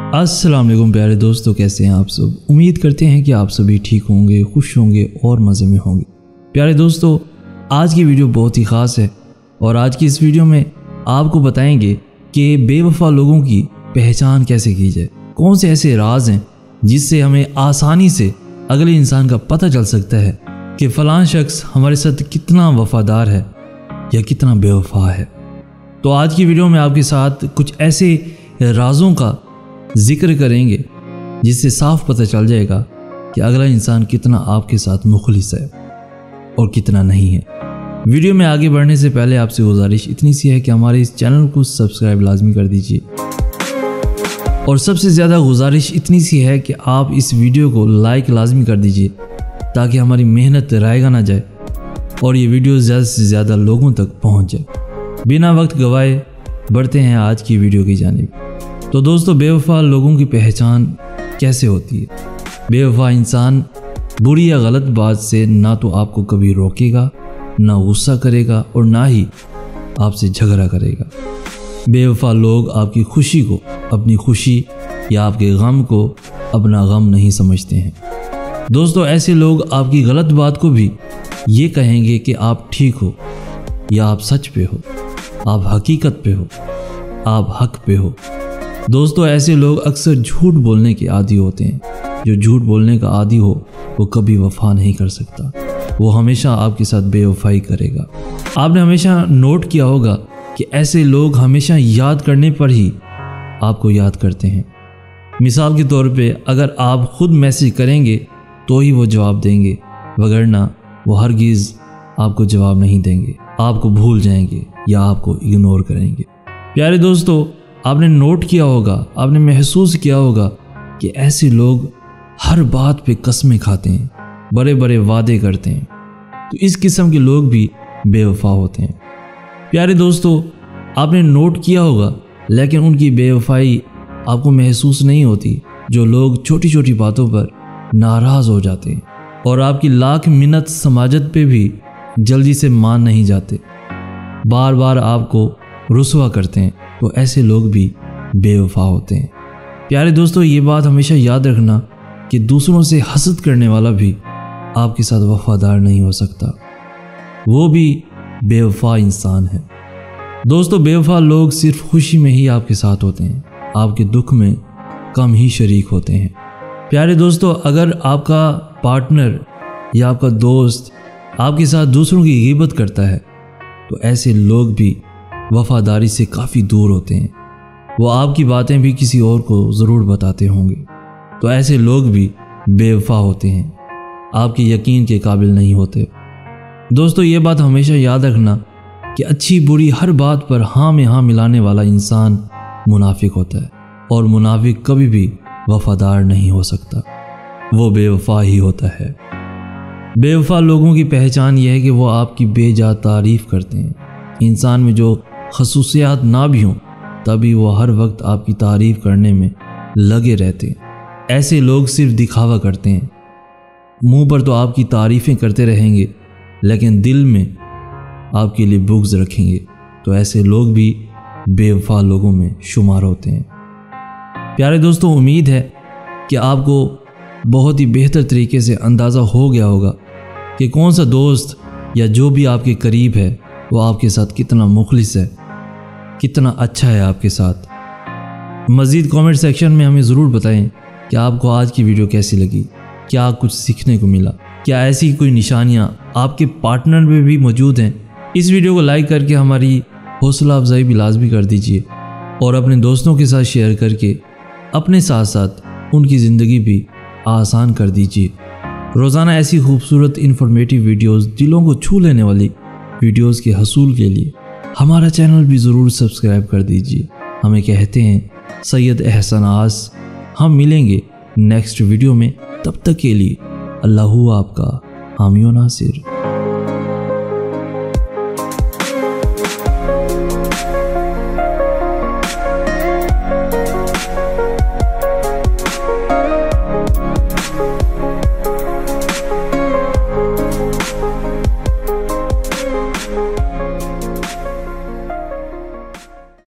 अस्सलाम वालेकुम प्यारे दोस्तों, कैसे हैं आप सब। उम्मीद करते हैं कि आप सभी ठीक होंगे, खुश होंगे और मज़े में होंगे। प्यारे दोस्तों, आज की वीडियो बहुत ही ख़ास है और आज की इस वीडियो में आपको बताएंगे कि बेवफा लोगों की पहचान कैसे की जाए। कौन से ऐसे राज हैं जिससे हमें आसानी से अगले इंसान का पता चल सकता है कि फ़लाँ शख्स हमारे साथ कितना वफ़ादार है या कितना बेवफा है। तो आज की वीडियो में आपके साथ कुछ ऐसे राज़ों का जिक्र करेंगे जिससे साफ पता चल जाएगा कि अगला इंसान कितना आपके साथ मुखलिस है और कितना नहीं है। वीडियो में आगे बढ़ने से पहले आपसे गुजारिश इतनी सी है कि हमारे इस चैनल को सब्सक्राइब लाजमी कर दीजिए और सबसे ज़्यादा गुजारिश इतनी सी है कि आप इस वीडियो को लाइक लाजमी कर दीजिए ताकि हमारी मेहनत रायगा ना जाए और ये वीडियो ज़्यादा से ज़्यादा लोगों तक पहुँच जाए। बिना वक्त गवाए बढ़ते हैं आज की वीडियो की जानिब। तो दोस्तों, बेवफा लोगों की पहचान कैसे होती है। बेवफा इंसान बुरी या गलत बात से ना तो आपको कभी रोकेगा, ना गुस्सा करेगा और ना ही आपसे झगड़ा करेगा। बेवफा लोग आपकी खुशी को अपनी खुशी या आपके गम को अपना गम नहीं समझते हैं। दोस्तों, ऐसे लोग आपकी गलत बात को भी ये कहेंगे कि आप ठीक हो या आप सच पे हो, आप हकीकत पे हो, आप हक पे हो। दोस्तों, ऐसे लोग अक्सर झूठ बोलने के आदी होते हैं। जो झूठ बोलने का आदी हो वो कभी वफा नहीं कर सकता, वो हमेशा आपके साथ बेवफाई करेगा। आपने हमेशा नोट किया होगा कि ऐसे लोग हमेशा याद करने पर ही आपको याद करते हैं। मिसाल के तौर पे अगर आप खुद मैसेज करेंगे तो ही वो जवाब देंगे, वगरना वो हरगिज़ आपको जवाब नहीं देंगे, आपको भूल जाएंगे या आपको इग्नोर करेंगे। प्यारे दोस्तों, आपने नोट किया होगा, आपने महसूस किया होगा कि ऐसे लोग हर बात पे कसमें खाते हैं, बड़े बड़े वादे करते हैं। तो इस किस्म के लोग भी बेवफा होते हैं। प्यारे दोस्तों, आपने नोट किया होगा लेकिन उनकी बेवफाई आपको महसूस नहीं होती। जो लोग छोटी छोटी बातों पर नाराज़ हो जाते हैं और आपकी लाख मिन्नत समाजत पे भी जल्दी से मान नहीं जाते, बार बार आपको रुसवा करते हैं, तो ऐसे लोग भी बेवफा होते हैं। प्यारे दोस्तों, ये बात हमेशा याद रखना कि दूसरों से हसद करने वाला भी आपके साथ वफादार नहीं हो सकता, वो भी बेवफा इंसान है। दोस्तों, बेवफा लोग सिर्फ खुशी में ही आपके साथ होते हैं, आपके दुख में कम ही शरीक होते हैं। प्यारे दोस्तों, अगर आपका पार्टनर या आपका दोस्त आपके साथ दूसरों की ग़ीबत करता है तो ऐसे लोग भी वफ़ादारी से काफ़ी दूर होते हैं। वो आपकी बातें भी किसी और को ज़रूर बताते होंगे, तो ऐसे लोग भी बेवफा होते हैं, आपके यकीन के काबिल नहीं होते। दोस्तों, ये बात हमेशा याद रखना कि अच्छी बुरी हर बात पर हाँ में हाँ मिलाने वाला इंसान मुनाफिक होता है और मुनाफिक कभी भी वफ़ादार नहीं हो सकता, वो बेवफा ही होता है। बेवफा लोगों की पहचान यह है कि वो आपकी बेजा तारीफ़ करते हैं। इंसान में जो खसूसियात ना भी हों तभी वो हर वक्त आपकी तारीफ़ करने में लगे रहते हैं। ऐसे लोग सिर्फ दिखावा करते हैं, मुंह पर तो आपकी तारीफ़ें करते रहेंगे लेकिन दिल में आपके लिए बुग़्ज़ रखेंगे, तो ऐसे लोग भी बेवफा लोगों में शुमार होते हैं। प्यारे दोस्तों, उम्मीद है कि आपको बहुत ही बेहतर तरीके से अंदाज़ा हो गया होगा कि कौन सा दोस्त या जो भी आपके करीब है वो आपके साथ कितना मुखलिस है, कितना अच्छा है आपके साथ। मज़ीद कमेंट सेक्शन में हमें ज़रूर बताएं कि आपको आज की वीडियो कैसी लगी, क्या कुछ सीखने को मिला, क्या ऐसी कोई निशानियां आपके पार्टनर में भी मौजूद हैं। इस वीडियो को लाइक करके हमारी हौसला अफजाई भी लाजमी कर दीजिए और अपने दोस्तों के साथ शेयर करके अपने साथ साथ उनकी ज़िंदगी भी आसान कर दीजिए। रोज़ाना ऐसी खूबसूरत इन्फॉर्मेटिव वीडियोस, दिलों को छू लेने वाली वीडियोस के हसूल के लिए हमारा चैनल भी ज़रूर सब्सक्राइब कर दीजिए। हमें कहते हैं सैयद एहसानास। हम मिलेंगे नेक्स्ट वीडियो में, तब तक के लिए अल्लाह आपका हामी व नासिर।